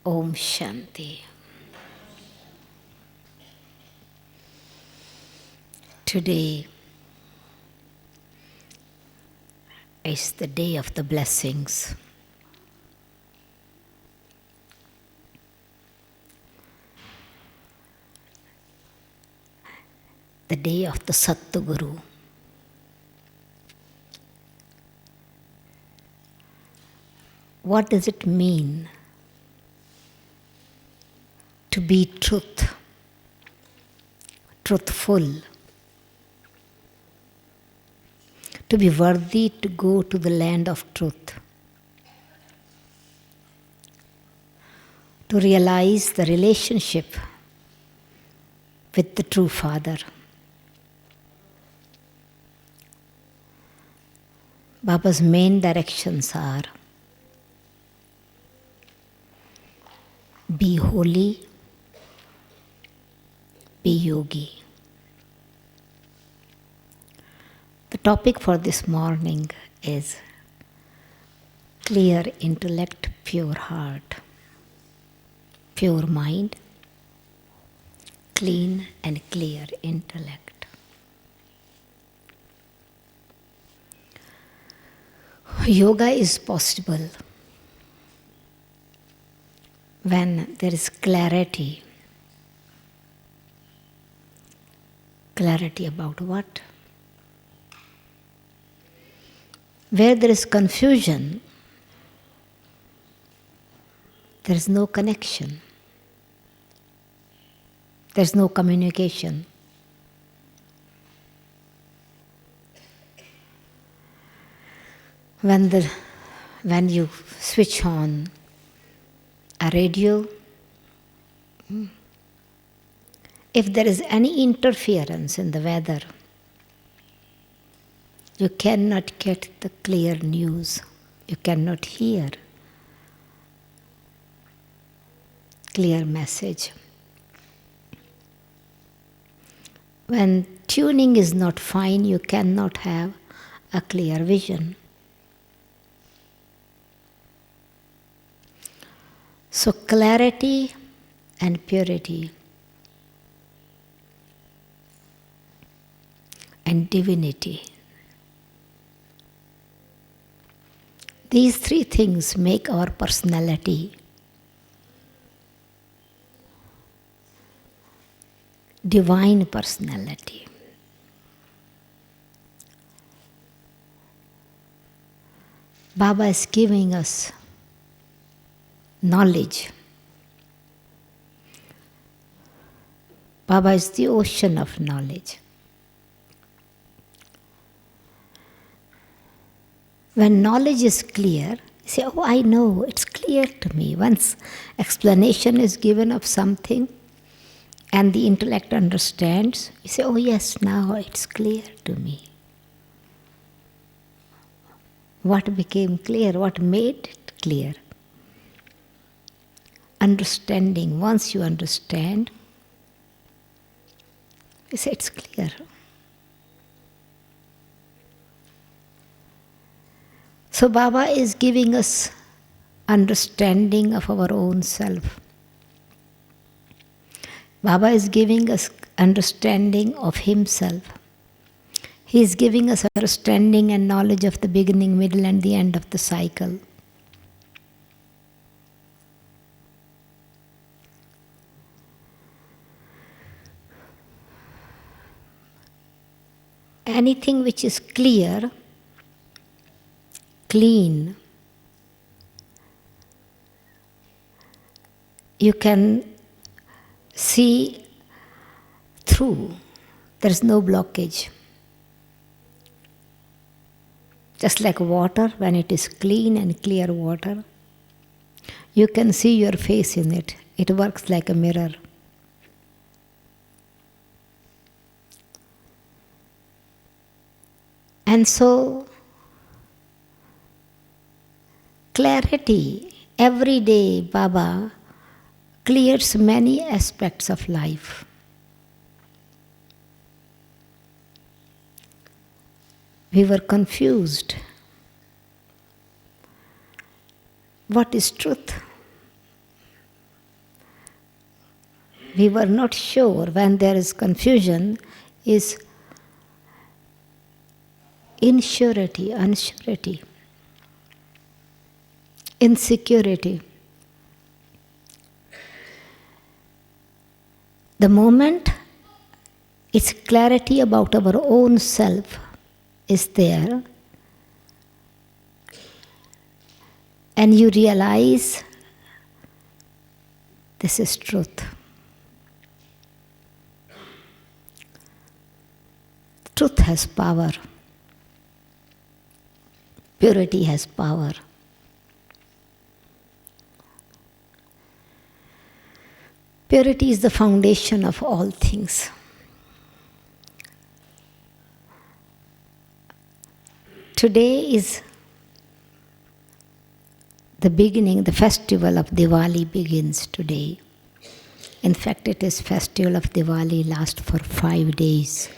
Om Shanti. Today is the day of the blessings. The day of the Sattuguru. What does it mean to be truthful, to be worthy to go to the land of truth, to realize the relationship with the true Father? Baba's main directions are: be holy, be yogi. The topic for this morning is clear intellect, pure heart, pure mind, clean and clear intellect. Yoga is possible when there is clarity. Clarity about what? Where there is confusion, there is no connection. There is no communication. When you switch on a radio, if there is any interference in the weather, you cannot get the clear news. You cannot hear clear message. When tuning is not fine, you cannot have a clear vision. So clarity and purity and divinity. These three things make our personality divine personality. Baba is giving us knowledge. Baba is the ocean of knowledge. When knowledge is clear, you say, oh, I know, it's clear to me. Once explanation is given of something and the intellect understands, you say, oh yes, now it's clear to me. What became clear? What made it clear? Understanding. Once you understand, you say it's clear. So Baba is giving us understanding of our own self. Baba is giving us understanding of himself. He is giving us understanding and knowledge of the beginning, middle, and the end of the cycle. Anything which is clear, clean, you can see through. There is no blockage. Just like water, when it is clean and clear water, you can see your face in it. It works like a mirror. And so, clarity, every day Baba clears many aspects of life. We were confused. What is truth? we were not sure, when there is confusion, is insurety, unsurety, insecurity. The moment its clarity about our own self is there, and you realize this is truth. Truth has power. Purity has power. Purity is the foundation of all things. Today is the beginning, the festival of Diwali begins today. In fact, it is festival of Diwali lasts for 5 days.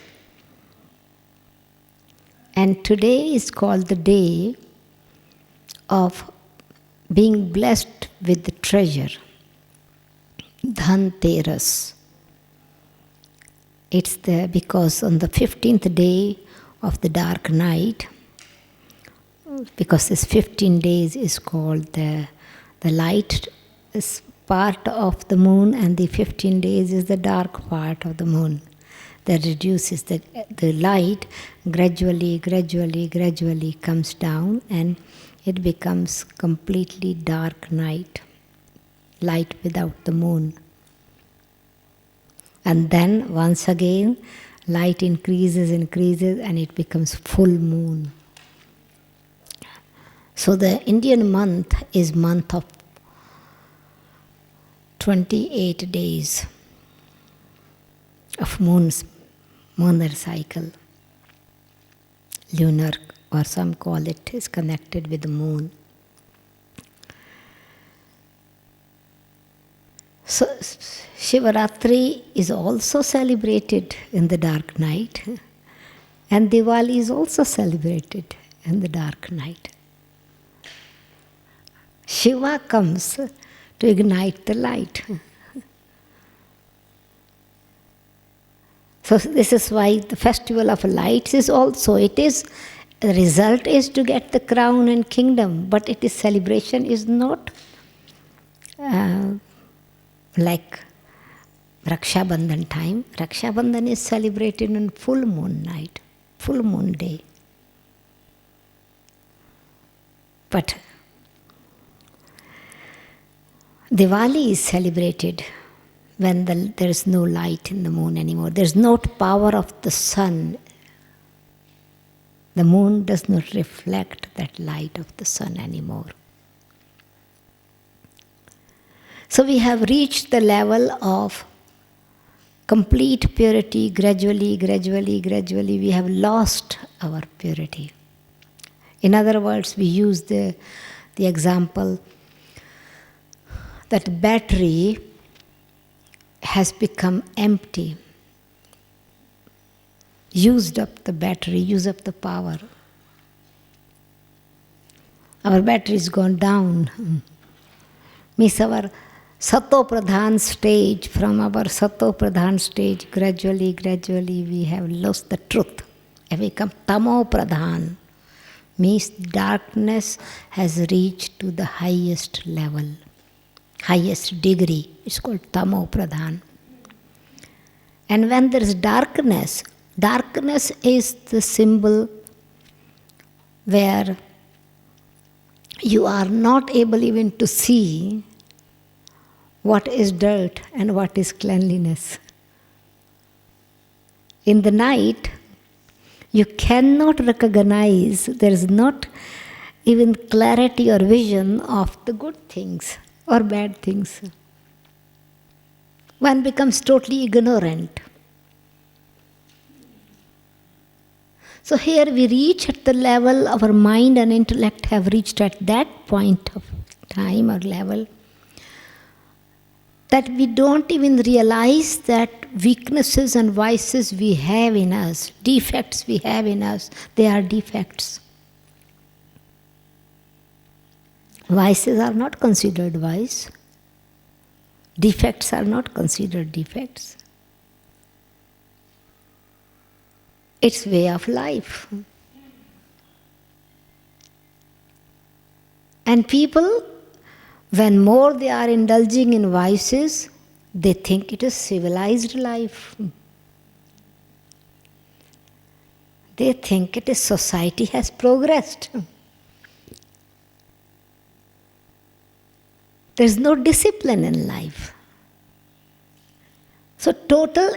And today is called the day of being blessed with the treasure, Dhanteras. It's there because on the 15th day of the dark night, because this 15 days is called the light is part of the moon, and the 15 days is the dark part of the moon. That reduces the light gradually comes down, and it becomes completely dark night, light without the moon. And then once again light increases, and it becomes full moon. So the Indian month is month of 28 days of lunar cycle. Lunar, or some call it, is connected with the moon. So Shivaratri is also celebrated in the dark night, and Diwali is also celebrated in the dark night. Shiva comes to ignite the light. So this is why the festival of lights is also, the result is to get the crown and kingdom, but it is celebration is not like Raksha Bandhan time. Raksha Bandhan is celebrated on full moon night, full moon day. But Diwali is celebrated when there is no light in the moon anymore. There is no power of the sun. The moon does not reflect that light of the sun anymore. So we have reached the level of complete purity. Gradually, we have lost our purity. In other words, we use the example that battery has become empty. Used up the battery, use up the power. Our battery has gone down. Means our Sato Pradhan stage, from our Sato Pradhan stage, gradually we have lost the truth. Have become Tamo Pradhan. Means darkness has reached to the highest level, highest degree. It's called Tamo Pradhan. And when there is darkness is the symbol where you are not able even to see what is dirt and what is cleanliness. In the night, you cannot recognize, there is not even clarity or vision of the good things or bad things. One becomes totally ignorant. So here we reach at the level our mind and intellect have reached at that point of time or level that we don't even realize that weaknesses and vices we have in us, defects we have in us, they are defects. Vices are not considered vice. Defects are not considered defects. It's way of life. And people, when more they are indulging in vices, they think it is civilized life. They think it is society has progressed. There is no discipline in life. So total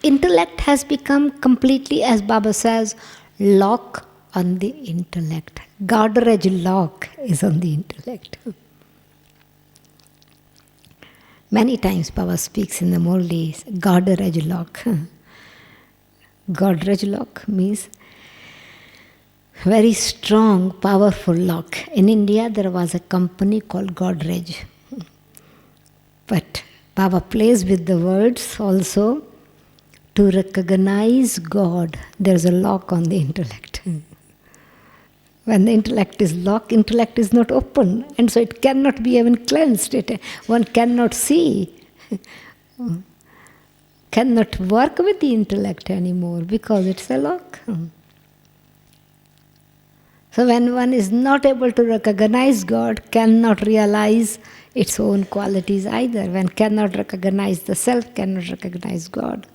intellect has become completely, as Baba says, lock on the intellect. Godrej lock is on the intellect. Many times Baba speaks in the Murlis, Godrej lock. Godrej lock means very strong, powerful lock. In India there was a company called Godrej. But Baba plays with the words also. To recognize God, there's a lock on the intellect. When the intellect is locked, intellect is not open, and so it cannot be even cleansed. One cannot see, cannot work with the intellect anymore because it's a lock. So when one is not able to recognize God, cannot realize its own qualities either. One cannot recognize the self, cannot recognize God,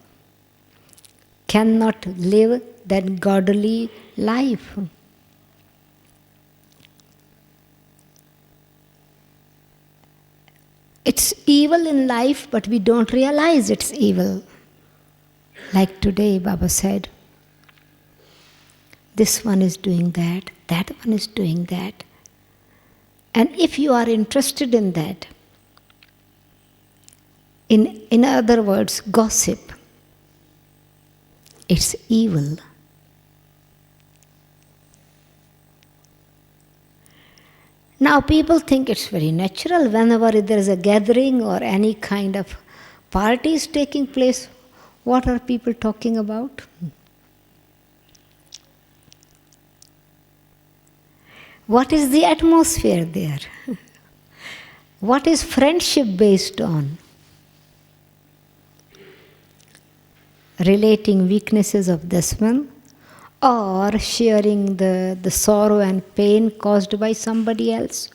cannot live that godly life. It's evil in life, but we don't realize it's evil. Like today, Baba said, this one is doing that one is doing that. And if you are interested in that, in other words, gossip, it's evil. Now people think it's very natural whenever there is a gathering or any kind of party is taking place. What are people talking about? What is the atmosphere there? What is friendship based on? Relating weaknesses of this one, or sharing the sorrow and pain caused by somebody else,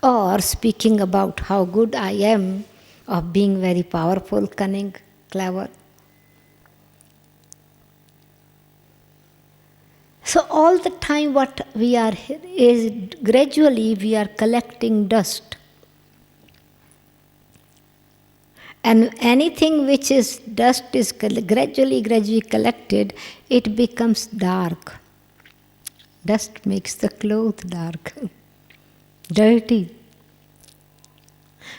or speaking about how good I am of being very powerful, cunning, clever. So all the time what we are is gradually we are collecting dust. And anything which is dust is gradually collected, it becomes dark. Dust makes the cloth dark, dirty.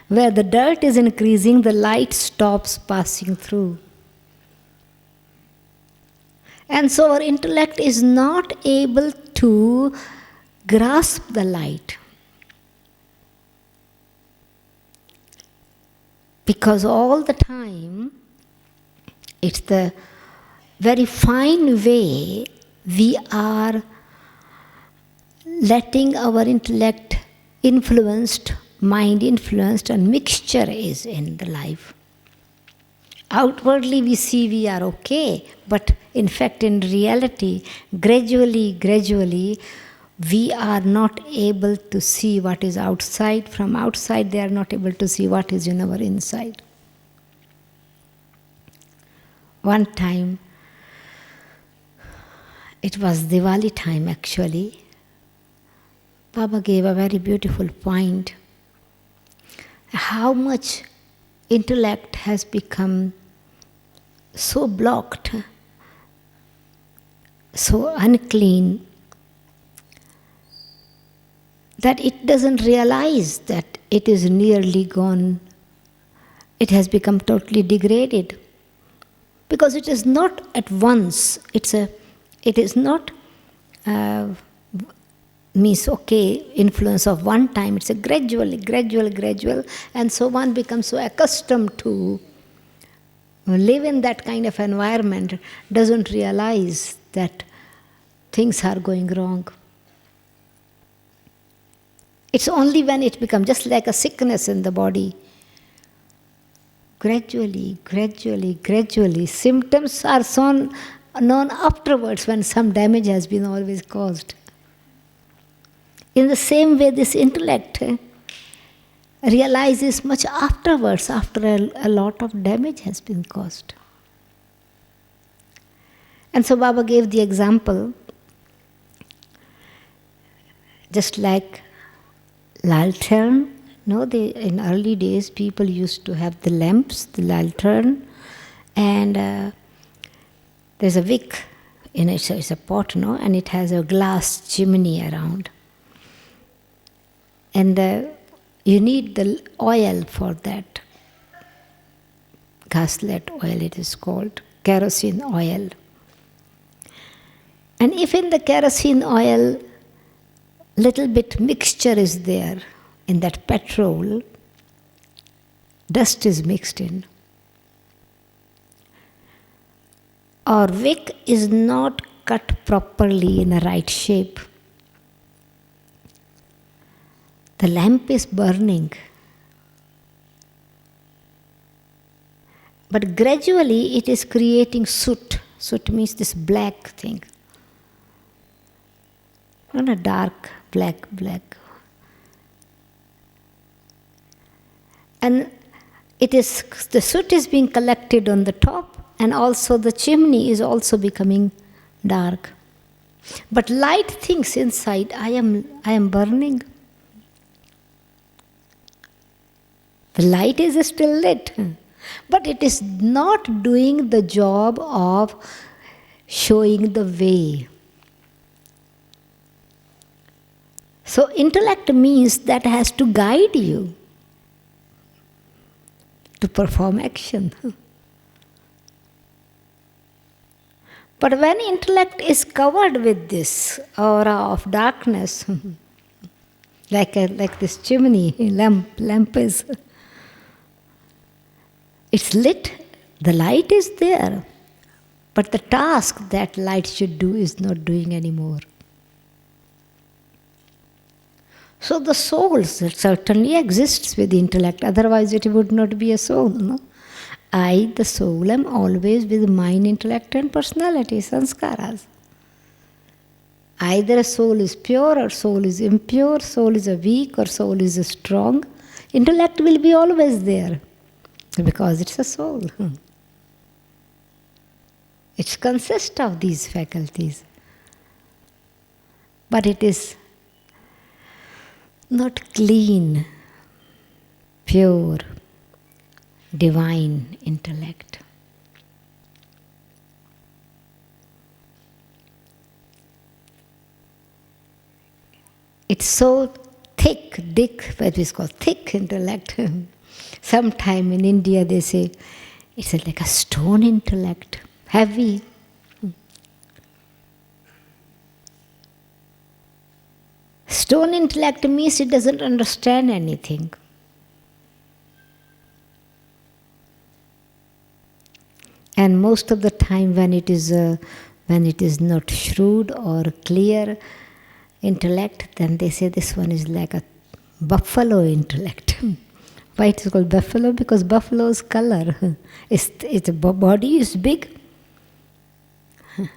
Where the dirt is increasing, the light stops passing through. And so our intellect is not able to grasp the light. Because all the time, it's the very fine way we are letting our intellect influenced, mind influenced, and mixture is in the life. Outwardly we see we are okay, but in fact in reality, gradually, we are not able to see what is outside. From outside, they are not able to see what is in our inside. One time, it was Diwali time actually, Baba gave a very beautiful point. How much intellect has become so blocked, so unclean, that it doesn't realize that it is nearly gone. It has become totally degraded. Because it is not at once, it is not influence of one time, it's a gradual, and so one becomes so accustomed to live in that kind of environment, doesn't realize that things are going wrong. It's only when it becomes just like a sickness in the body. gradually, gradually, gradually. Symptoms are known afterwards when some damage has been always caused. In the same way, this intellect realizes much afterwards, after a lot of damage has been caused. And so Baba gave the example, just like lantern. In early days, people used to have the lamps, the lantern, and there's a wick in it, so it's a pot, and it has a glass chimney around. And you need the oil for that. Gaslight oil, it is called, kerosene oil. And if in the kerosene oil, little bit mixture is there, in that petrol, dust is mixed in, or wick is not cut properly in a right shape, the lamp is burning. But gradually it is creating soot. Soot means this black thing. Not a dark, black. And the soot is being collected on the top, and also the chimney is also becoming dark. But light thinks inside, I am burning. The light is still lit, but it is not doing the job of showing the way. So intellect means that has to guide you to perform action. But when intellect is covered with this aura of darkness, like this chimney lamp is, it's lit, the light is there, but the task that light should do is not doing anymore. So the soul certainly exists with intellect, otherwise it would not be a soul. No? I, the soul, am always with mind, intellect and personality, sanskaras. Either a soul is pure or soul is impure, soul is a weak or soul is a strong. Intellect will be always there because it's a soul. It consists of these faculties. But it is not clean, pure, divine intellect. It's so thick, what is called thick intellect. Sometime in India they say it's like a stone intellect, heavy. Stone intellect means it doesn't understand anything. And most of the time when it is not shrewd or clear intellect, then they say this one is like a buffalo intellect. Why it is called buffalo? Because buffalo's color, its body is big and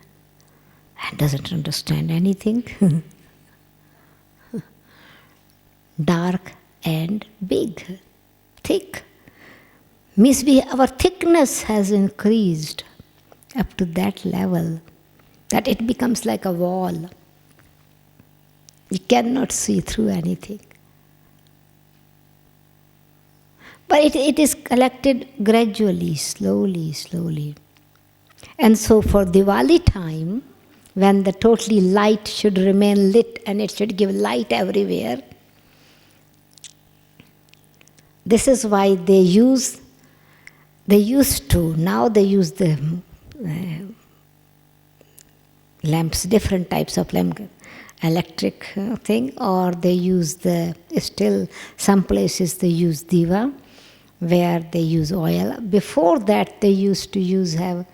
doesn't understand anything. Dark and big, thick. Means our thickness has increased up to that level that it becomes like a wall. You cannot see through anything. But it is collected gradually, slowly. And so for Diwali time, when the totally light should remain lit and it should give light everywhere, this is why they used to, now they use the lamps, different types of lamp, electric thing, or they use still some places they use diva, where they use oil. Before that they used to have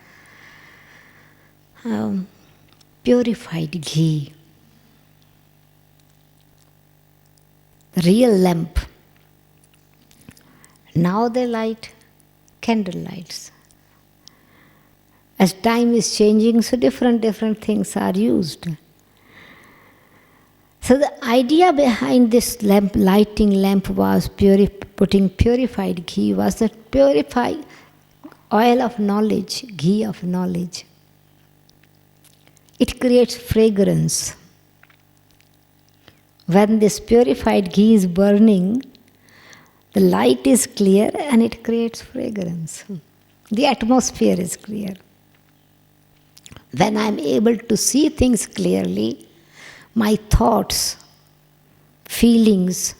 purified ghee. The real lamp. Now they light candle lights. As time is changing, so different things are used. So the idea behind this lighting lamp was putting purified ghee, was that purified oil of knowledge, ghee of knowledge. It creates fragrance. When this purified ghee is burning, the light is clear and it creates fragrance. The atmosphere is clear. When I am able to see things clearly, my thoughts, feelings,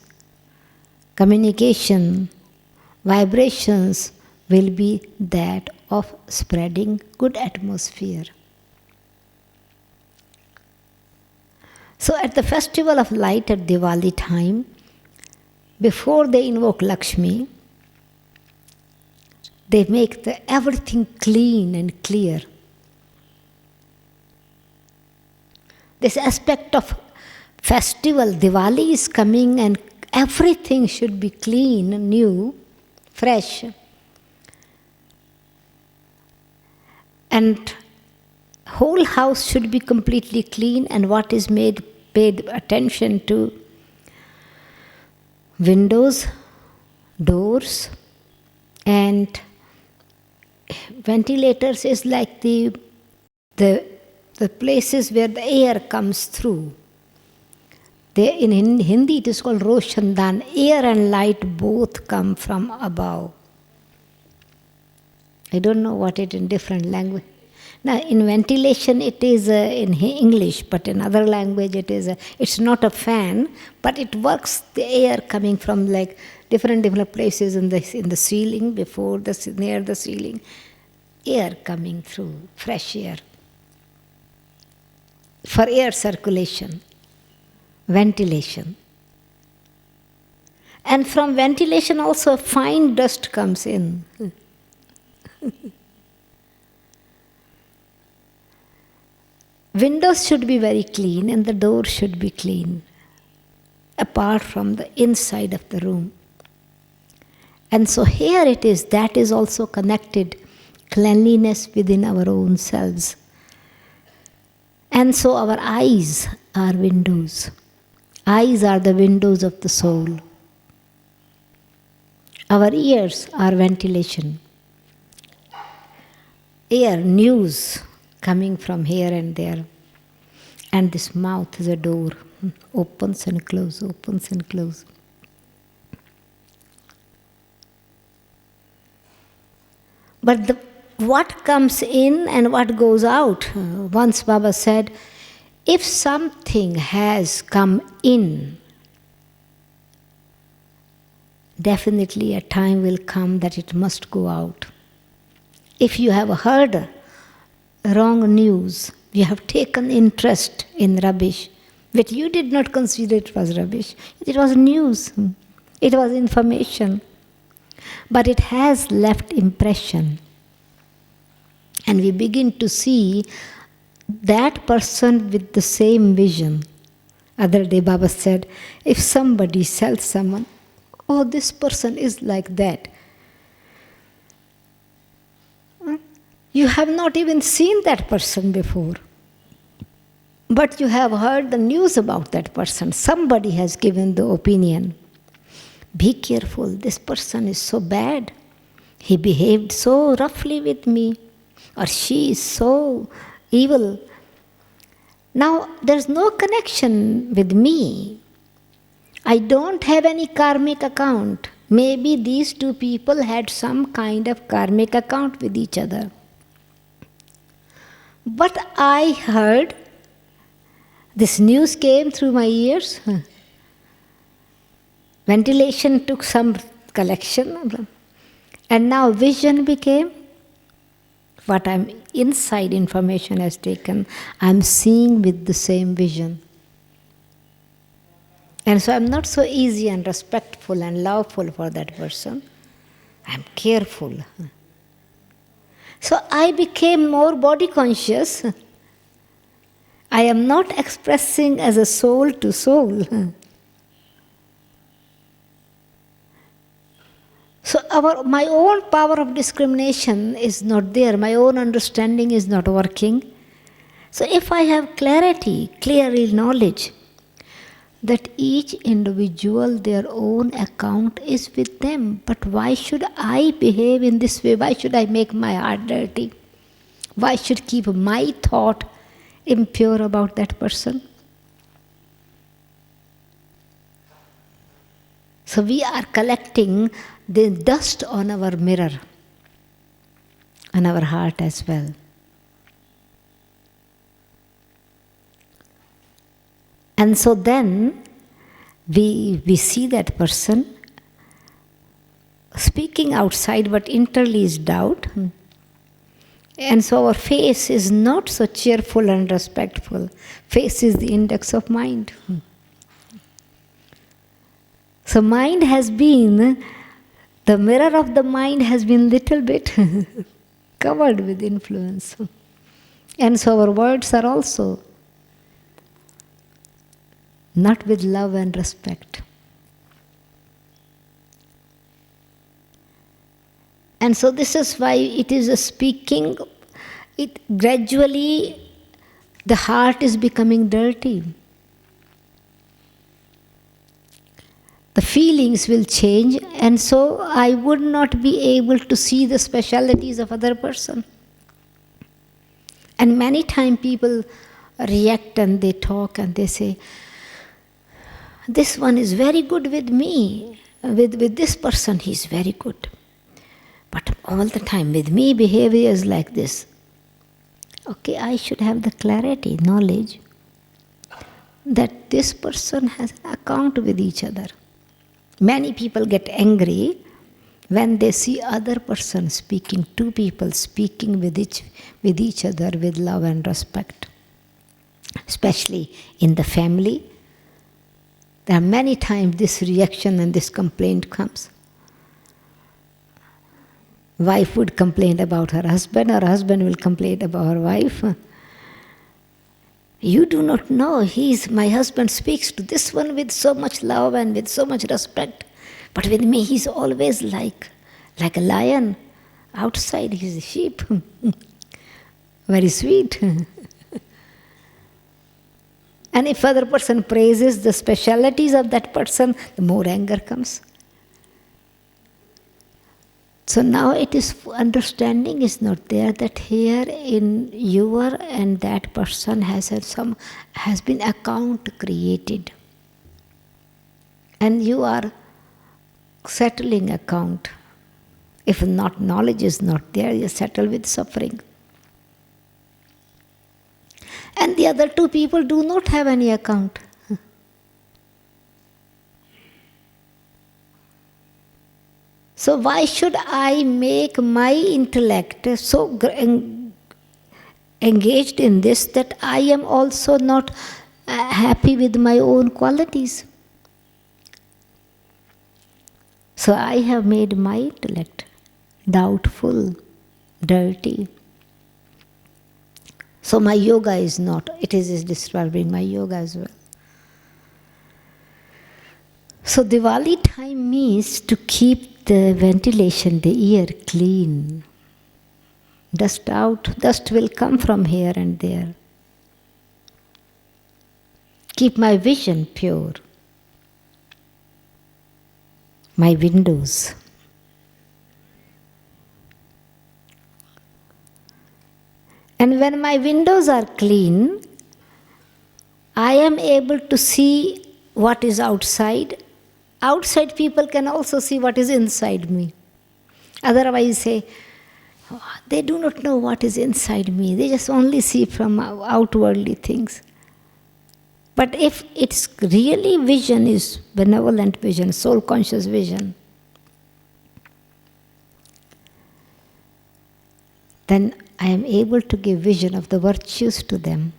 communication, vibrations will be that of spreading good atmosphere. So at the festival of light at Diwali time, before they invoke Lakshmi, they make everything clean and clear. This aspect of festival, Diwali is coming and everything should be clean, new, fresh. And whole house should be completely clean, and what is paid attention to: windows, doors, and ventilators is like the places where the air comes through. In Hindi it is called Roshandan. Air and light both come from above. I don't know what it in different language. Now in ventilation it is in English, but in other language it's not a fan, but it works the air coming from like different places in the ceiling, near the ceiling, air coming through, fresh air. For air circulation, ventilation. And from ventilation also fine dust comes in. Windows should be very clean and the door should be clean, apart from the inside of the room. And so here it is, that is also connected, cleanliness within our own selves. And so our eyes are windows. Eyes are the windows of the soul. Our ears are ventilation. Air, news coming from here and there. And this mouth is a door. Opens and closes, opens and closes. But what comes in and what goes out? Once Baba said, if something has come in, definitely a time will come that it must go out. If you have heard wrong news, you have taken interest in rubbish, but you did not consider it was rubbish. It was news, it was information, but it has left impression. And we begin to see that person with the same vision. Other day Baba said, if somebody tells someone, oh, this person is like that, you have not even seen that person before, but you have heard the news about that person. Somebody has given the opinion. Be careful, this person is so bad. He behaved so roughly with me. Or she is so evil. Now, there's no connection with me. I don't have any karmic account. Maybe these two people had some kind of karmic account with each other. But I heard, this news came through my ears. Ventilation took some collection. And now vision became. What I'm inside information has taken, I'm seeing with the same vision. And so I'm not so easy and respectful and loveful for that person. I'm careful. So I became more body conscious. I am not expressing as a soul to soul. So my own power of discrimination is not there, my own understanding is not working. So if I have clarity, clear knowledge, that each individual, their own account is with them. But why should I behave in this way? Why should I make my heart dirty? Why should keep my thought impure about that person? So we are collecting the dust on our mirror, on our heart as well. And so then we see that person speaking outside but internally is doubt. And so our face is not so cheerful and respectful. Face is the index of mind. So mind has been, the mirror of the mind has been little bit covered with influence. And so our words are also not with love and respect. And so this is why it is a speaking, it gradually the heart is becoming dirty. The feelings will change, and so I would not be able to see the specialities of other person. And many times people react and they talk and they say, this one is very good with me, with this person he is very good. But all the time with me behavior is like this. Okay, I should have the clarity, knowledge that this person has an account with each other. Many people get angry when they see other person speaking, two people speaking with each other with love and respect. Especially in the family, there are many times this reaction and this complaint comes. Wife would complain about her husband, or husband will complain about her wife. You do not know, my husband speaks to this one with so much love and with so much respect. But with me, he's always like a lion. Outside, he's a sheep. Very sweet. And if other person praises the specialities of that person, the more anger comes. So now it is, understanding is not there that here in your and that person has been account created. And you are settling account. If not, knowledge is not there, you settle with suffering. And the other two people do not have any account. So why should I make my intellect so engaged in this that I am also not happy with my own qualities? So I have made my intellect doubtful, dirty. So my yoga is not, it is disturbing my yoga as well. So Diwali time means to keep the ventilation, the air clean. Dust out, dust will come from here and there. Keep my vision pure. My windows. And when my windows are clean, I am able to see what is outside. Outside people can also see what is inside me. Otherwise say, oh, they do not know what is inside me. They just only see from outwardly things. But if it's really vision is benevolent vision, soul conscious vision, then I am able to give vision of the virtues to them.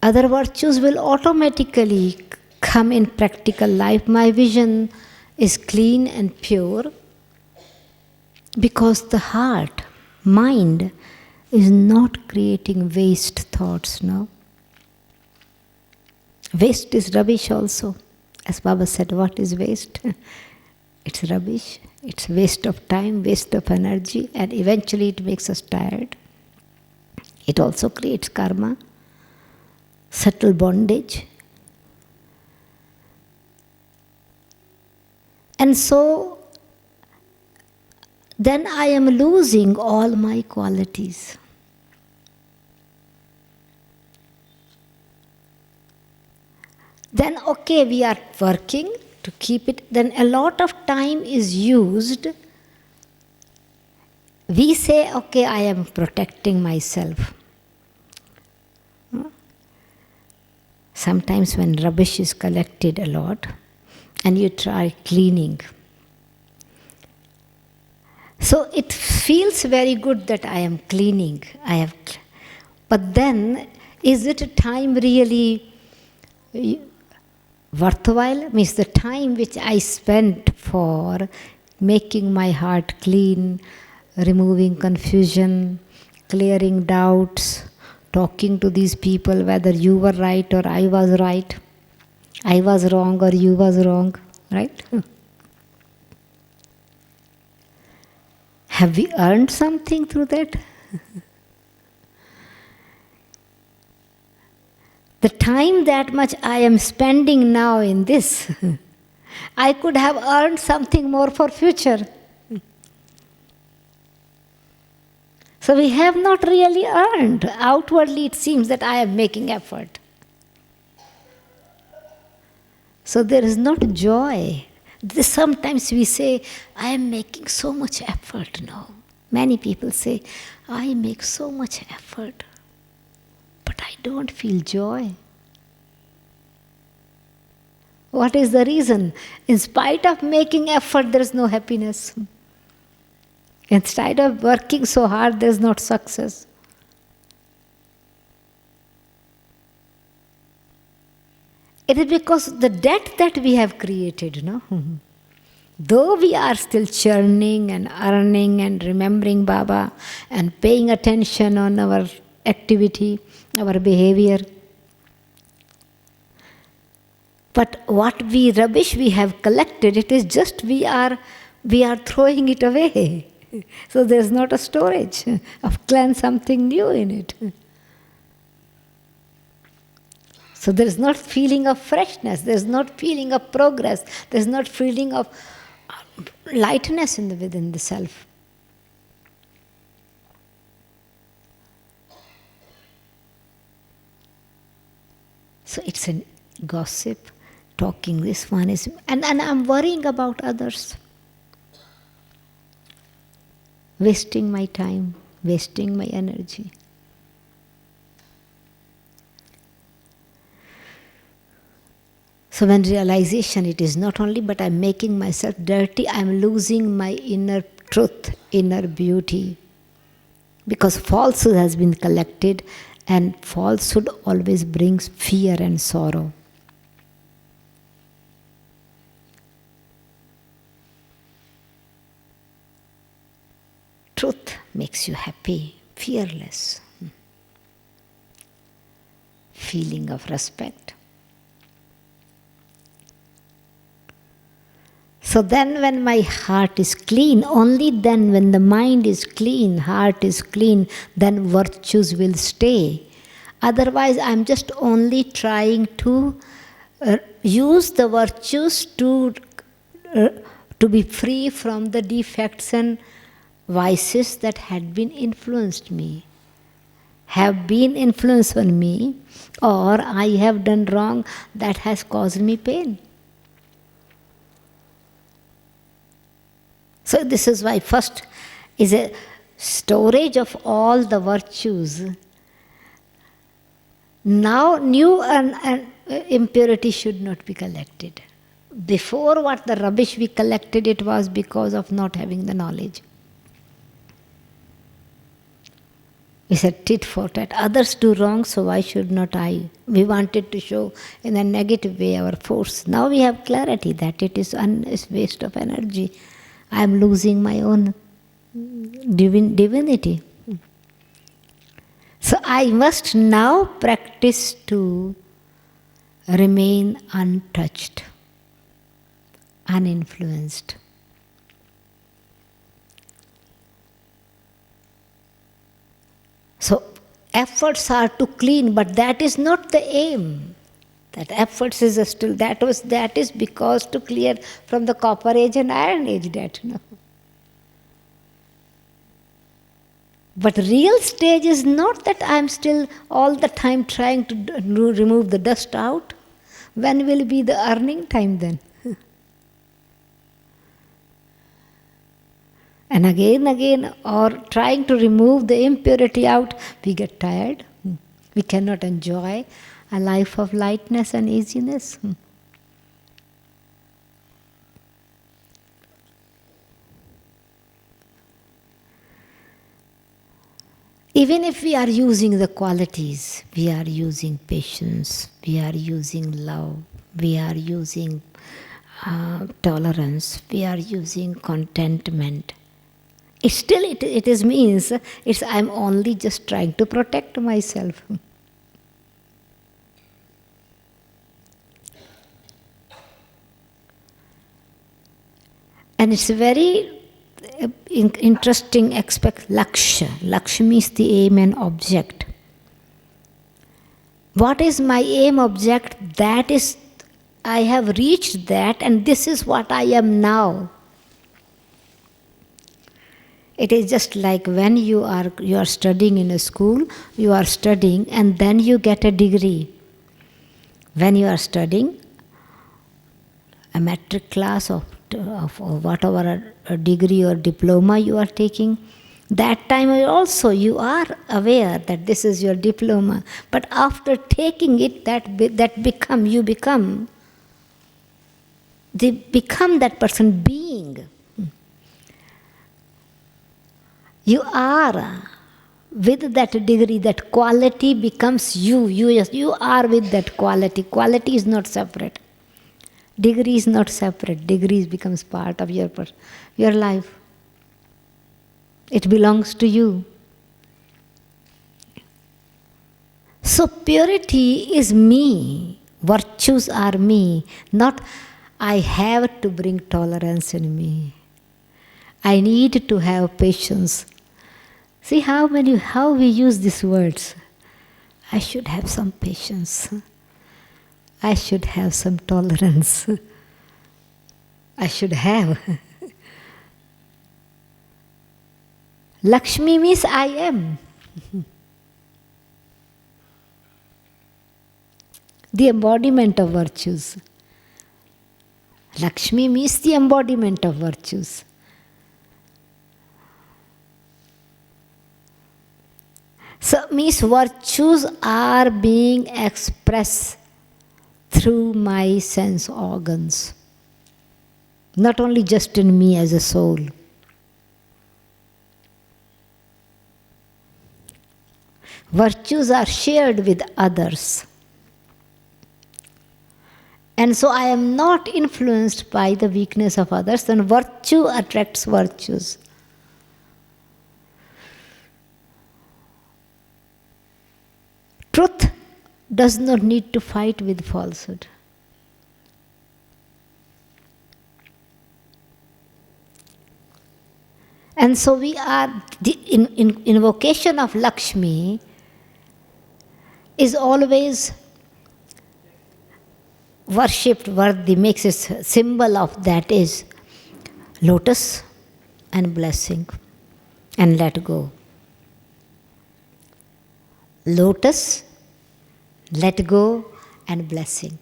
Other virtues will automatically come in practical life. My vision is clean and pure because the heart, mind, is not creating waste thoughts now. Waste is rubbish also. As Baba said, what is waste? It's rubbish. It's waste of time, waste of energy, and eventually it makes us tired. It also creates karma, subtle bondage. And so, then I am losing all my qualities. Then, okay, we are working to keep it. Then a lot of time is used. We say, okay, I am protecting myself. Sometimes when rubbish is collected a lot, and you try cleaning. So it feels very good that I am cleaning. But then, is it a time really worthwhile? Means the time which I spent for making my heart clean, removing confusion, clearing doubts, talking to these people whether you were right or I was right, I was wrong or you was wrong, right? Have we earned something through that? The time that much I am spending now in this, I could have earned something more for future. So we have not really earned. Outwardly it seems that I am making effort. So there is not joy. Sometimes we say, I am making so much effort now. Many people say, I make so much effort, but I don't feel joy. What is the reason? In spite of making effort, there is no happiness. In spite of working so hard, there is not success. It is because the debt that we have created, no? Though we are still churning and earning and remembering Baba and paying attention on our activity, our behavior, but what rubbish we have collected, it is just we are throwing it away. So there is not a storage of something new in it. So there is not feeling of freshness, there is not feeling of progress, there is not feeling of lightness within the self. So it's a gossip, talking. This one is, and I'm worrying about others. Wasting my time, wasting my energy. So when realization, it is not only, but I'm making myself dirty, I'm losing my inner truth, inner beauty. Because falsehood has been collected, and falsehood always brings fear and sorrow. Truth makes you happy, fearless. Feeling of respect. So then when my heart is clean, only then when the mind is clean, heart is clean, then virtues will stay. Otherwise, I'm just only trying to use the virtues to be free from the defects and vices that had been influenced me, have been influenced on me, or I have done wrong that has caused me pain. So this is why first is a storage of all the virtues. Now new and impurity should not be collected. Before, what the rubbish we collected, it was because of not having the knowledge. We said tit for tat. Others do wrong, so why should not I? We wanted to show in a negative way our force. Now we have clarity that it is waste of energy. I am losing my own divinity. So I must now practice to remain untouched, uninfluenced. So efforts are to clean, but that is not the aim. That efforts is still that is because to clear from the copper age and iron age debt. No? But real stage is not that I am still all the time trying to remove the dust out. When will be the earning time then? And again, or trying to remove the impurity out, we get tired. We cannot enjoy a life of lightness and easiness. Even if we are using the qualities, we are using patience, we are using love, we are using tolerance, we are using contentment. It still means I'm only just trying to protect myself. And it's a very interesting aspect, laksha. Lakshmi is the aim and object. What is my aim object? That is, I have reached that and this is what I am now. It is just like when you are studying in a school, you are studying and then you get a degree. When you are studying a metric class of whatever a degree or diploma you are taking, that time also you are aware that this is your diploma. But after taking it, you become that person being. You are with that degree, that quality becomes you. You are with that quality. Quality is not separate. Degree is not separate. Degree becomes part of your life. It belongs to you. So purity is me. Virtues are me. Not I have to bring tolerance in me. I need to have patience. See how we use these words. I should have some patience. I should have some tolerance. I should have. Lakshmi means I am. The embodiment of virtues. Lakshmi means the embodiment of virtues. So means virtues are being expressed through my sense organs. Not only just in me as a soul. Virtues are shared with others. And so I am not influenced by the weakness of others, and virtue attracts virtues. Truth does not need to fight with falsehood. And so we are, in invocation of Lakshmi is always worshipped, worthy, makes a symbol of that is lotus and blessing and let go. Lotus, let go and blessing.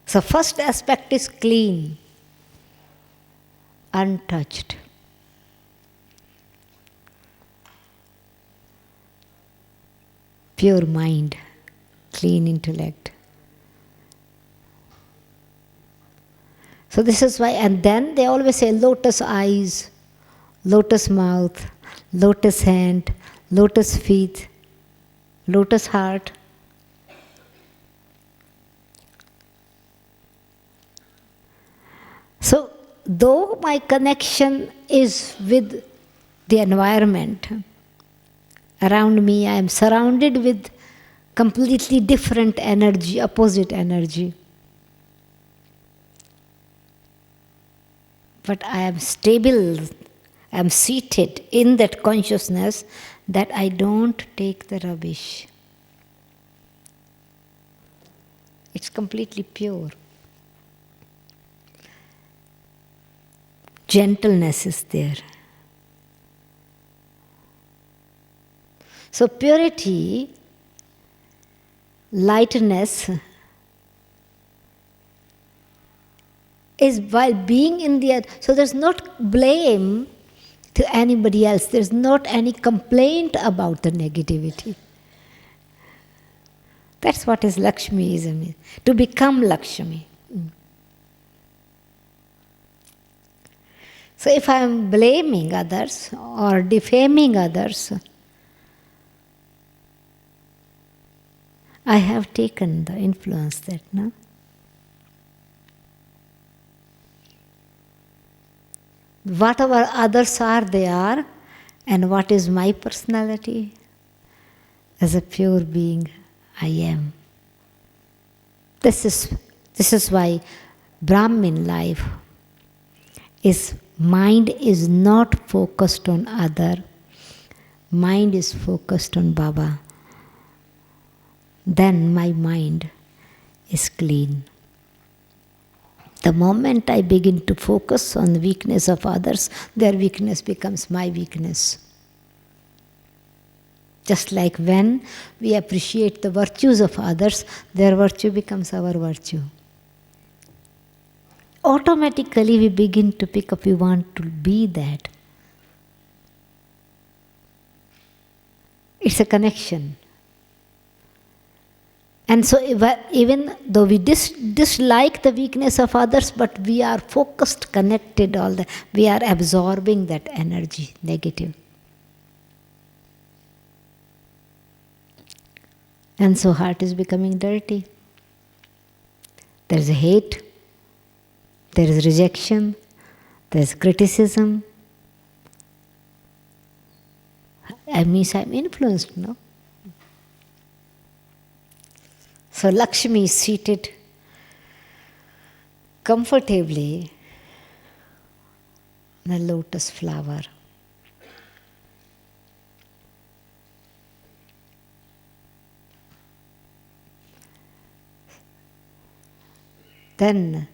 So first aspect is clean, untouched. Pure mind, clean intellect. So this is why, and then they always say lotus eyes, lotus mouth, lotus hand, lotus feet, lotus heart. So, though my connection is with the environment around me, I am surrounded with completely different energy, opposite energy. But I am stable, I am seated in that consciousness that I don't take the rubbish. It's completely pure. Gentleness is there. So purity, lightness is while being in the earth. So there's not blame to anybody else. There's not any complaint about the negativity. That's what is Lakshmiism, to become Lakshmi. So if I am blaming others or defaming others, I have taken the influence that, no? Whatever others are, they are, and what is my personality? As a pure being, I am. This is why Brahmin life is mind is not focused on other, mind is focused on Baba. Then my mind is clean. The moment I begin to focus on the weakness of others, their weakness becomes my weakness. Just like when we appreciate the virtues of others, their virtue becomes our virtue. Automatically we begin to pick up, we want to be that. It's a connection. And so even though we dislike the weakness of others, but we are focused, connected, we are absorbing that energy, negative. And so heart is becoming dirty. There is hate, there is rejection, there is criticism. I'm influenced, no? So Lakshmi is seated comfortably in a lotus flower. Then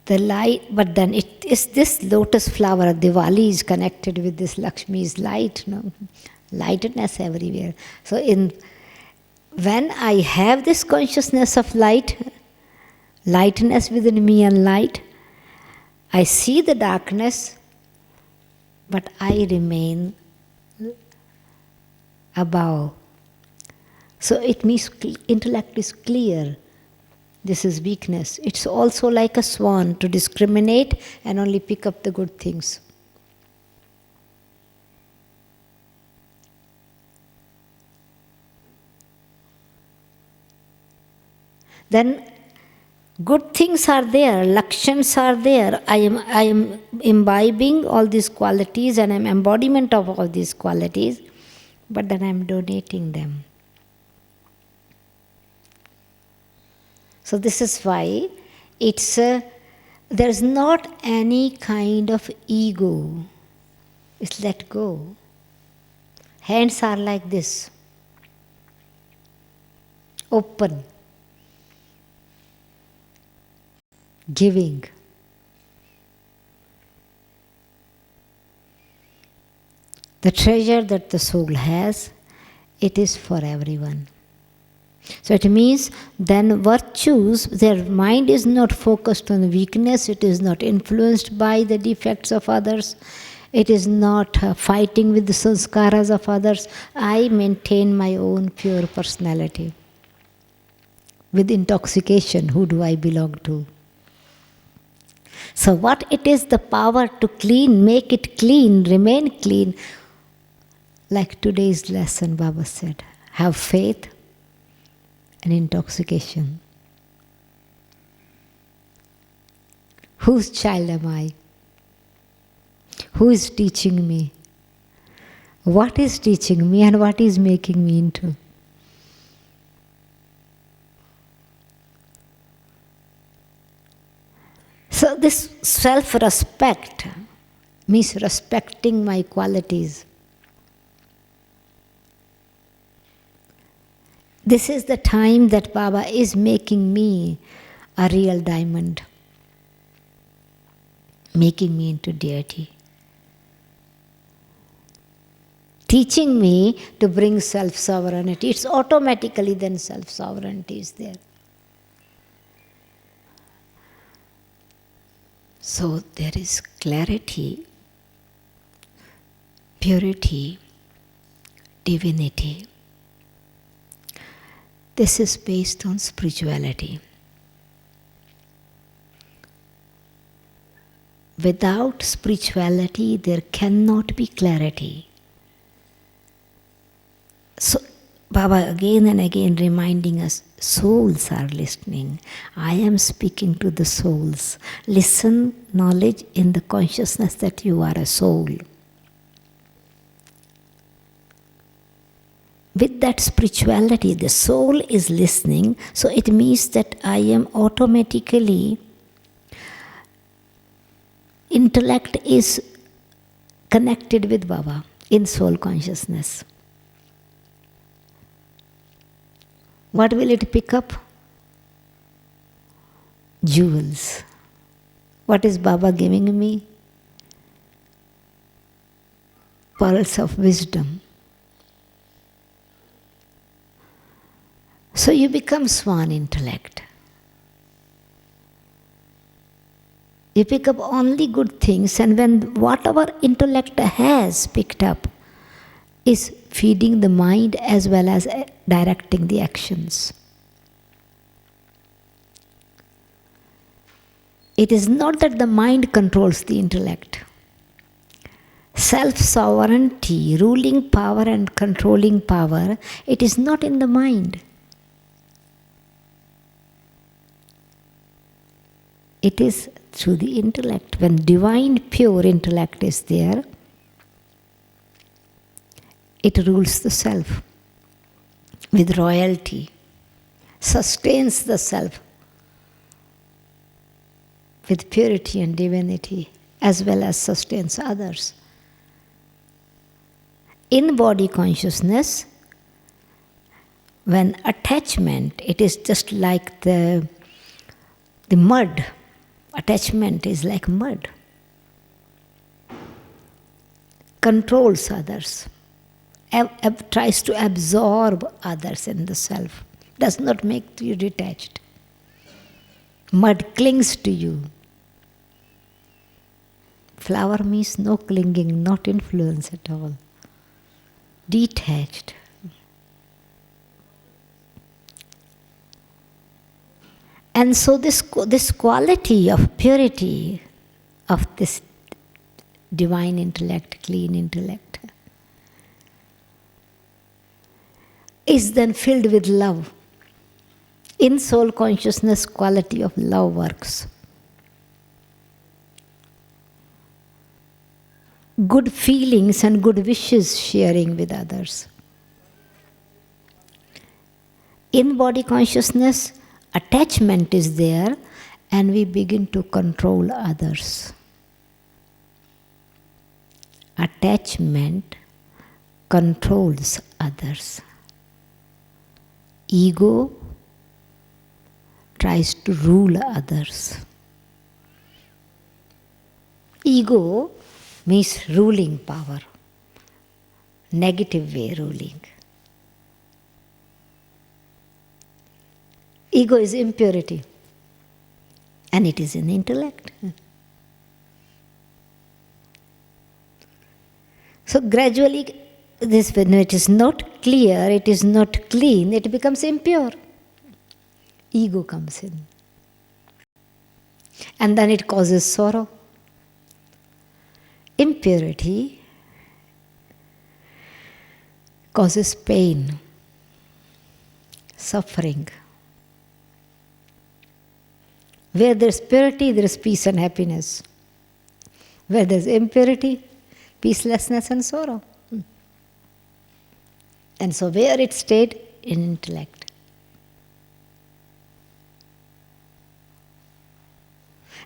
the light, but then it is this lotus flower, Diwali is connected with this Lakshmi's light, no? Lightness everywhere. So when I have this consciousness of light, lightness within me and light, I see the darkness, but I remain above. So it means intellect is clear. This is weakness. It's also like a swan to discriminate and only pick up the good things. Then good things are there, lakshans are there. I am imbibing all these qualities and I am embodiment of all these qualities, but then I am donating them. So this is why there's not any kind of ego. It's let go. Hands are like this, open. Giving. The treasure that the soul has, it is for everyone. So it means then virtues, their mind is not focused on weakness, it is not influenced by the defects of others, it is not fighting with the sanskaras of others. I maintain my own pure personality. With intoxication, who do I belong to? So what it is, the power to clean, make it clean, remain clean. Like today's lesson, Baba said, have faith and intoxication. Whose child am I? Who is teaching me? What is teaching me and what is making me into? this self-respect means respecting my qualities. This is the time that Baba is making me a real diamond, making me into deity, teaching me to bring self-sovereignty. It's automatically then self-sovereignty is there. So there is clarity, purity, divinity. This is based on spirituality. Without spirituality, there cannot be clarity. So, Baba again and again reminding us, souls are listening. I am speaking to the souls. Listen, knowledge in the consciousness that you are a soul. With that spirituality, the soul is listening, so it means that I am automatically, intellect is connected with Baba in soul consciousness. What will it pick up? Jewels. What is Baba giving me? Pearls of wisdom. So you become swan intellect. You pick up only good things, and when whatever intellect has picked up is feeding the mind as well as directing the actions. It is not that the mind controls the intellect. Self-sovereignty, ruling power and controlling power, it is not in the mind. It is through the intellect. When divine, pure intellect is there, it rules the self with royalty, sustains the self with purity and divinity, as well as sustains others. In body consciousness, when attachment, it is just like the mud. Attachment is like mud. Controls others. Tries to absorb others in the self. Does not make you detached. Mud clings to you. Flower means no clinging, not influence at all. Detached. And so this quality of purity of this divine intellect, clean intellect, is then filled with love. In soul consciousness, quality of love works. Good feelings and good wishes sharing with others. In body consciousness, attachment is there, and we begin to control others. Attachment controls others. Ego tries to rule others. Ego means ruling power, negative way ruling. Ego is impurity, and it is in intellect. So gradually, this, when it is not clear, it is not clean, it becomes impure. Ego comes in. And then it causes sorrow. Impurity causes pain, suffering. Where there is purity, there is peace and happiness. Where there is impurity, peacelessness and sorrow. And so where it stayed? In intellect.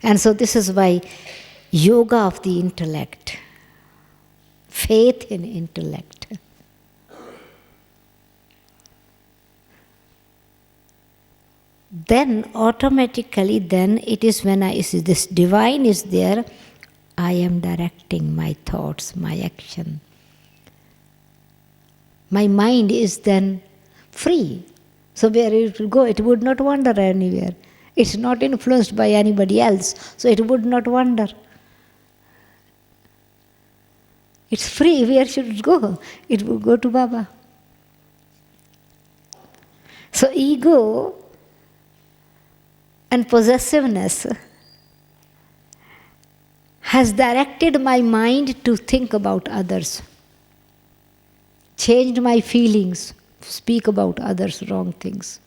And so this is why yoga of the intellect, faith in intellect. Then automatically, then it is when I see this divine is there, I am directing my thoughts, my action. My mind is then free. So where it would go, it would not wander anywhere. It's not influenced by anybody else, so it would not wander. It's free. Where should it go? It would go to Baba. So ego and possessiveness has directed my mind to think about others, changed my feelings, speak about others wrong things.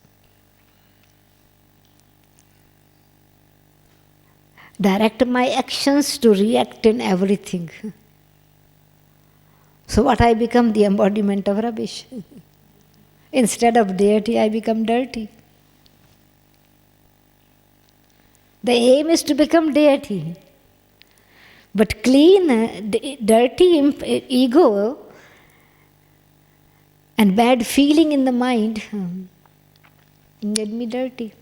Direct my actions to react in everything. So what I become? The embodiment of rubbish. Instead of deity, I become dirty. The aim is to become deity. But clean, dirty ego and bad feeling in the mind made me dirty.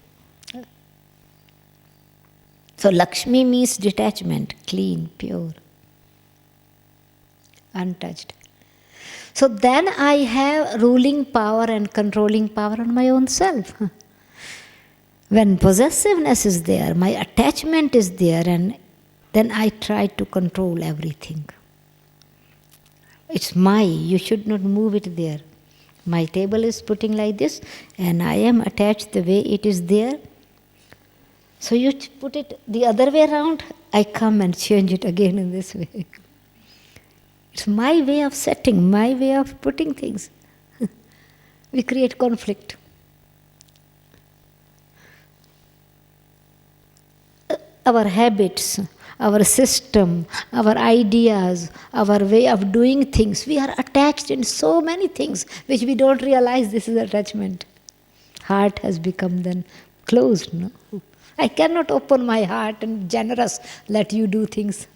So Lakshmi means detachment, clean, pure, untouched. So then I have ruling power and controlling power on my own self. When possessiveness is there, my attachment is there, and then I try to control everything. It's you should not move it there. My table is putting like this, and I am attached the way it is there. So you put it the other way around, I come and change it again in this way. It's my way of setting, my way of putting things. We create conflict. Our habits, our system, our ideas, our way of doing things, we are attached in so many things which we don't realize this is attachment. Heart has become then closed. No? I cannot open my heart and generous let you do things.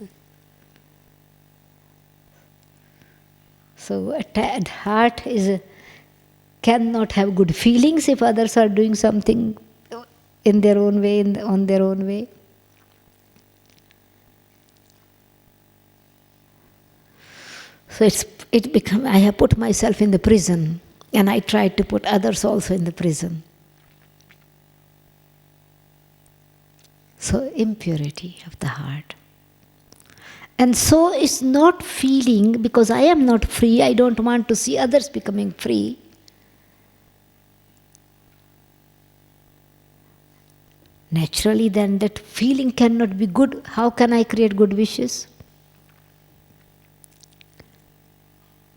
So a heart cannot have good feelings if others are doing something in their own way, on their own way. So I have put myself in the prison, and I try to put others also in the prison. So impurity of the heart. And so it's not feeling, because I am not free, I don't want to see others becoming free. Naturally then that feeling cannot be good. How can I create good wishes?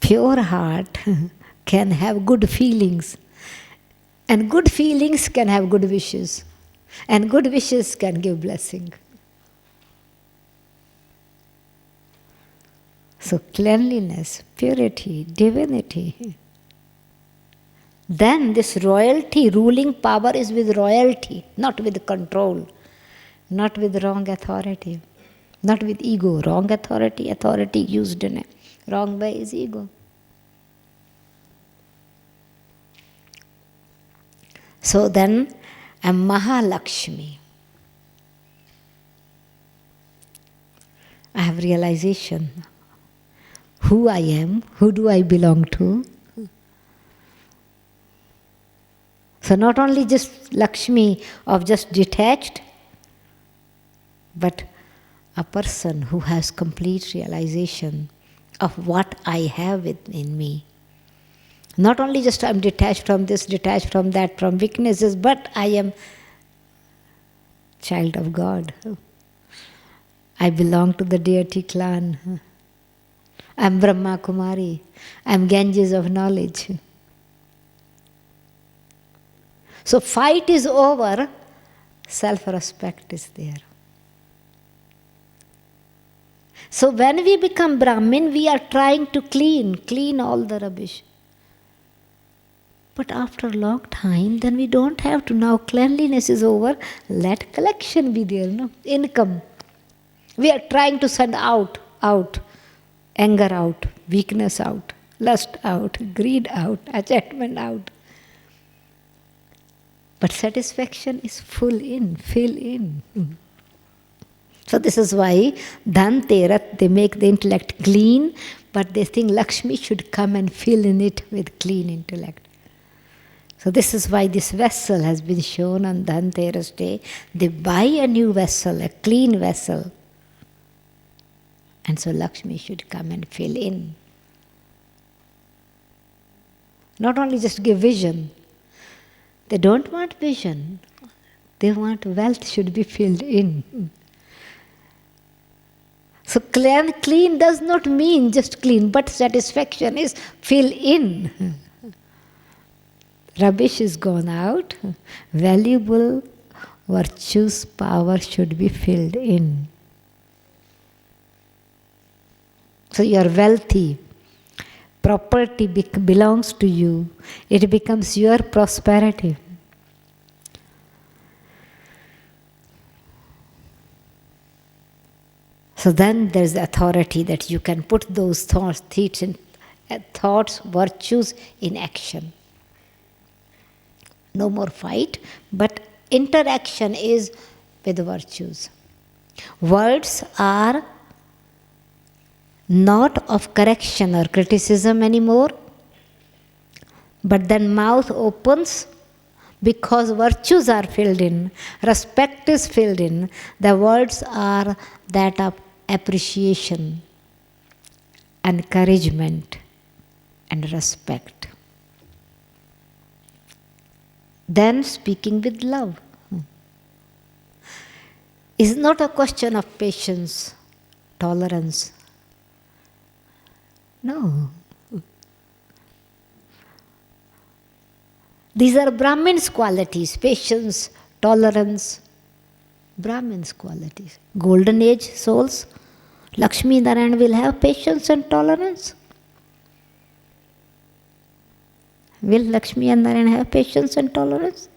Pure heart can have good feelings. And good feelings can have good wishes. And good wishes can give blessing. So cleanliness, purity, divinity. Then this royalty, ruling power is with royalty, not with control, not with wrong authority, not with ego. Wrong authority used in a wrong way is ego. So then I'm Mahalakshmi. I have realization. Who I am, who do I belong to? So not only just Lakshmi of just detached, but a person who has complete realization of what I have within me. Not only just I'm detached from this, detached from that, from weaknesses, but I am child of God. I belong to the deity clan. I'm Brahma Kumari. I'm Ganges of knowledge. So fight is over, self-respect is there. So when we become Brahmin, we are trying to clean all the rubbish. But after a long time, then we don't have to. Now cleanliness is over. Let collection be there, no? Income. We are trying to send out, anger out, weakness out, lust out, greed out, attachment out. But satisfaction is full in, fill in. So this is why Dhanterat, they make the intellect clean, but they think Lakshmi should come and fill in it with clean intellect. So this is why this vessel has been shown on Dhanteras day. They buy a new vessel, a clean vessel. And so Lakshmi should come and fill in. Not only just give vision. They don't want vision. They want wealth should be filled in. So clean does not mean just clean, but satisfaction is fill in. Rubbish is gone out. Valuable virtues, power should be filled in. So you are wealthy. Property belongs to you. It becomes your prosperity. So then there's the authority that you can put those thoughts, virtues in action. No more fight, but interaction is with virtues. Words are not of correction or criticism anymore, but then mouth opens because virtues are filled in, respect is filled in. The words are that of appreciation, encouragement, and respect. Then speaking with love is not a question of patience, tolerance. No. These are Brahmin's qualities, patience, tolerance, Brahmin's qualities. Golden age souls, Lakshmi Narayan will have patience and tolerance. Will Lakshmi and Narayan have patience and tolerance?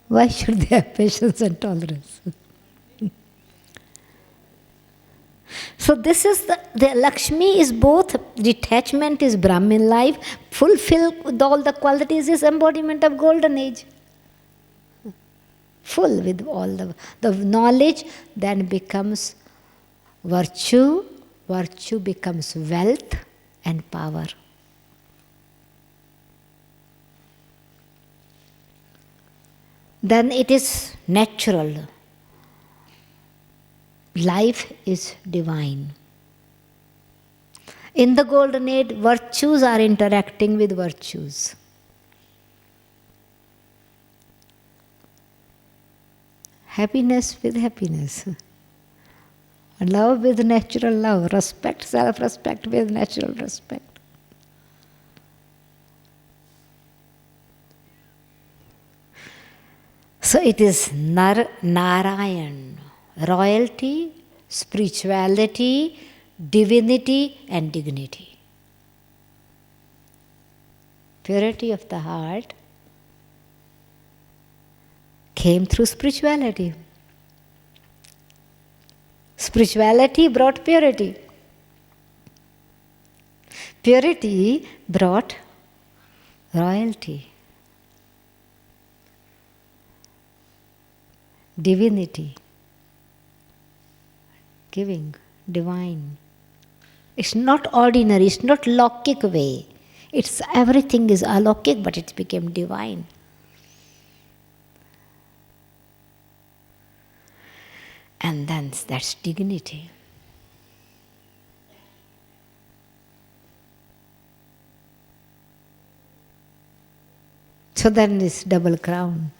Why should they have patience and tolerance? So this is the Lakshmi is both, detachment is Brahmin life, fulfill with all the qualities is embodiment of golden age. Full with all the knowledge then becomes virtue, virtue becomes wealth and power. Then it is natural. Life is divine. In the golden age, virtues are interacting with virtues. Happiness with happiness. Love with natural love. Respect, self-respect with natural respect. So it is Narayan. Royalty, spirituality, divinity and dignity. Purity of the heart came through spirituality. Spirituality brought purity. Purity brought royalty. Divinity. Giving, divine. It's not ordinary, it's not Lokik way. It's everything is alokik, but it became divine. And then that's dignity. So then it's double crown.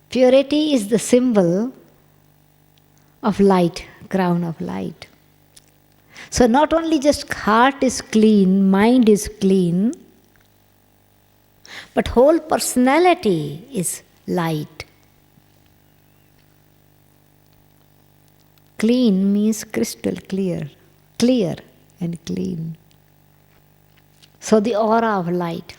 Purity is the symbol of light, crown of light. So not only just heart is clean, mind is clean, but whole personality is light. Clean means crystal clear, clear and clean. So the aura of light.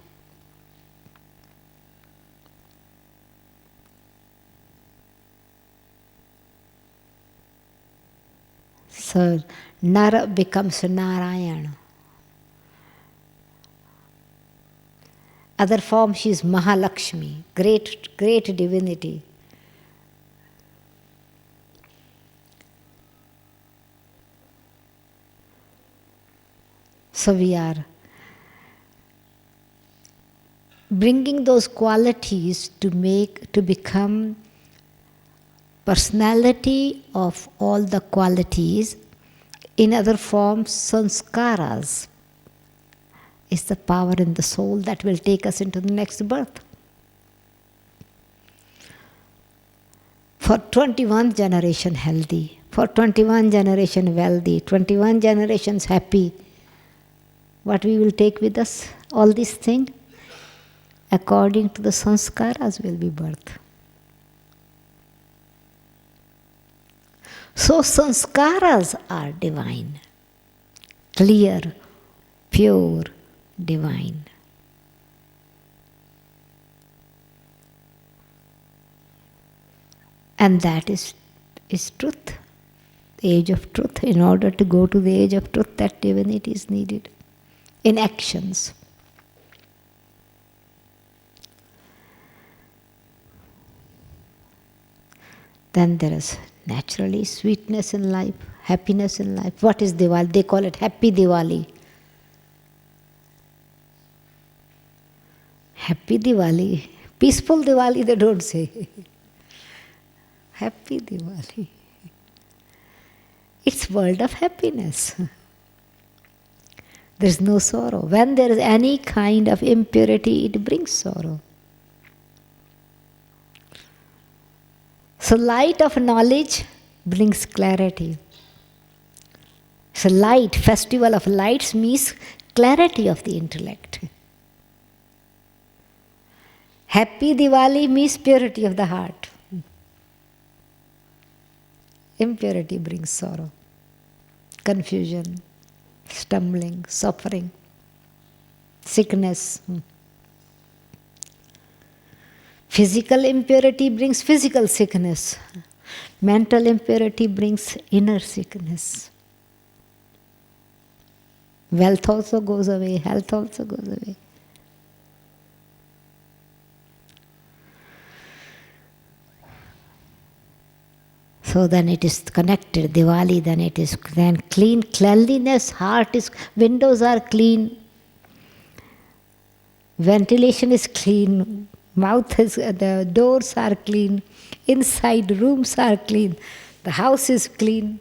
So Nara becomes Narayana. Other form, she is Mahalakshmi, great divinity. So we are bringing those qualities to become personality of all the qualities. In other forms, sanskaras is the power in the soul that will take us into the next birth. For 21 generation healthy, for 21 generation wealthy, 21 generations happy. What we will take with us, all these things, according to the sanskaras will be birth. So sanskaras are divine, clear, pure, divine. And that is truth, the age of truth. In order to go to the age of truth, that divinity is needed in actions. Then there is naturally sweetness in life, happiness in life. What is Diwali? They call it Happy Diwali. Happy Diwali. Peaceful Diwali, they don't say. Happy Diwali. It's world of happiness. There is no sorrow. When there is any kind of impurity, it brings sorrow. So light of knowledge brings clarity. So light, festival of lights means clarity of the intellect. Happy Diwali means purity of the heart. Impurity brings sorrow, confusion, stumbling, suffering, sickness. Physical impurity brings physical sickness. Mental impurity brings inner sickness. Wealth also goes away, health also goes away. So then it is connected, Diwali, then clean, cleanliness, heart is, windows are clean, ventilation is clean, mouth is, the doors are clean, inside rooms are clean, the house is clean.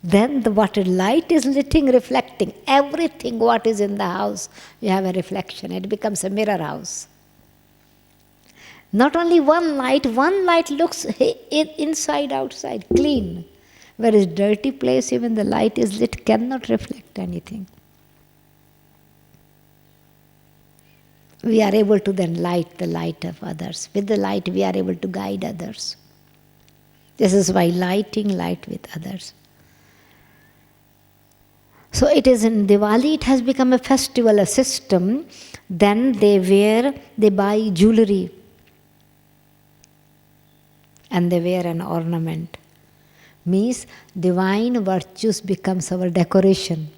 Then the water light is litting, reflecting. Everything what is in the house, you have a reflection. It becomes a mirror house. Not only one light looks inside, outside, clean. Whereas dirty place, even the light is lit, cannot reflect anything. We are able to then light the light of others. With the light, we are able to guide others. This is why lighting light with others. So it is in Diwali, it has become a festival, a system. Then they buy jewelry. And they wear an ornament. Means divine virtues becomes our decoration.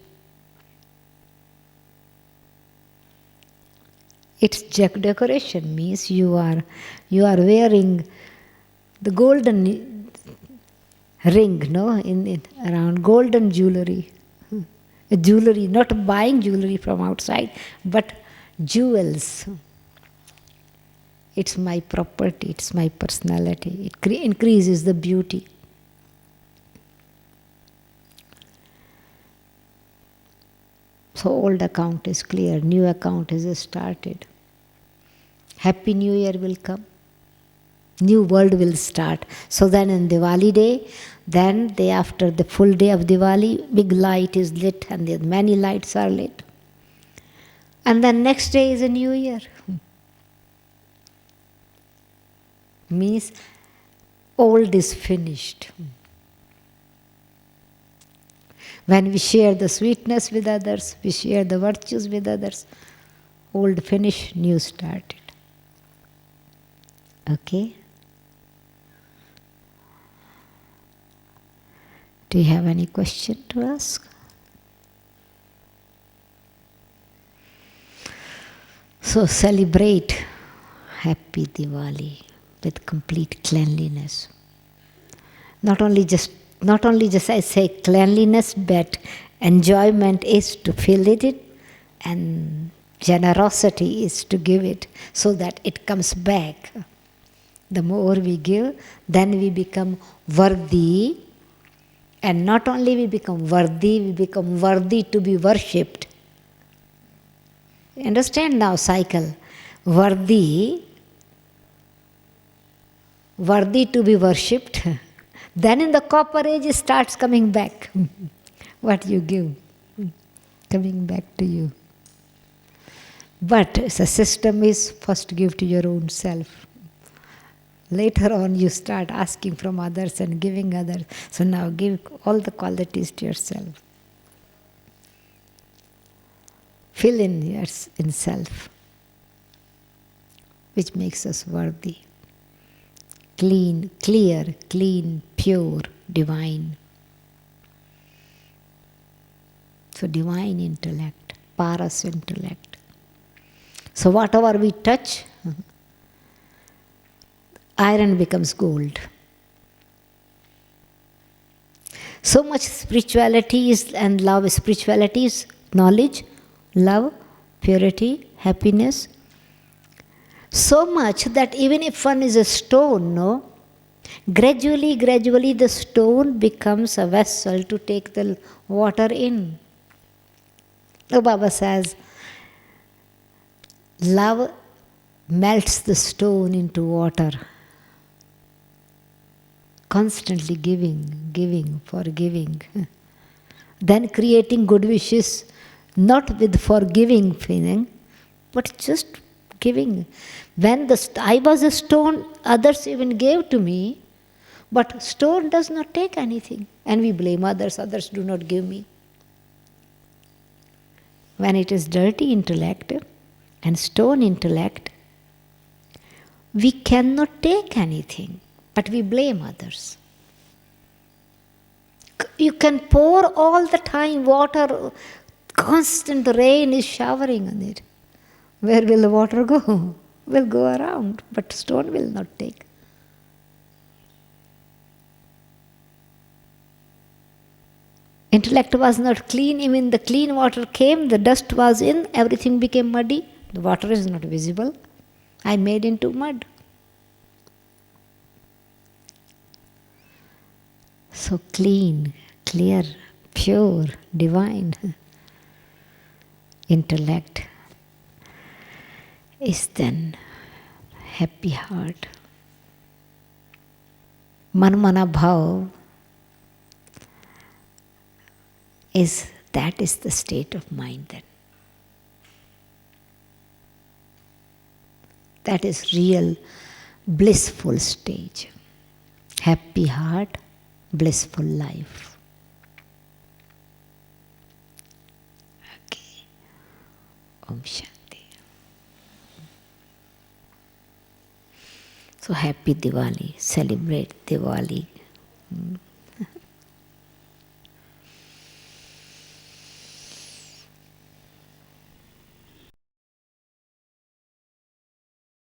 It's decoration means you are wearing the golden ring, no, in around golden jewelry. Jewelry, not buying jewelry from outside, but jewels. It's my property, it's my personality. It increases the beauty. So old account is clear, new account is started. Happy New Year will come. New world will start. So then in Diwali day, then day after the full day of Diwali, big light is lit and many lights are lit. And then next day is a new year. Means old is finished. When we share the sweetness with others, we share the virtues with others, old finished, new started. Okay? Do you have any question to ask? So celebrate happy Diwali with complete cleanliness. Not only just I say cleanliness, but enjoyment is to feel it and generosity is to give it so that it comes back. The more we give, then we become worthy. And not only we become worthy to be worshipped. Understand now cycle. Worthy to be worshipped. Then in the copper age it starts coming back. What you give, coming back to you. But the system is first give to your own self. Later on you start asking from others and giving others. So now give all the qualities to yourself. Fill in self, which makes us worthy. Clean, clear, clean, pure, divine. So divine intellect, paras intellect. So whatever we touch, iron becomes gold. So much spirituality is and love. Spirituality is knowledge, love, purity, happiness. So much that even if one is a stone, no, gradually the stone becomes a vessel to take the water in. The Baba says, love melts the stone into water. Constantly giving, forgiving. Then creating good wishes, not with forgiving feeling, but just giving. When I was a stone, others even gave to me, but stone does not take anything. And we blame others do not give me. When it is dirty intellect and stone intellect, we cannot take anything. But we blame others. You can pour all the time water, constant rain is showering on it. Where will the water go? Will go around, but stone will not take. Intellect was not clean, even the clean water came, the dust was in, everything became muddy. The water is not visible. I made into mud. So clean, clear, pure, divine intellect is then happy heart. Manmana bhav is the state of mind then. That is real blissful stage. Happy heart, blissful life. Okay. Om Shanti. So happy Diwali. Celebrate Diwali.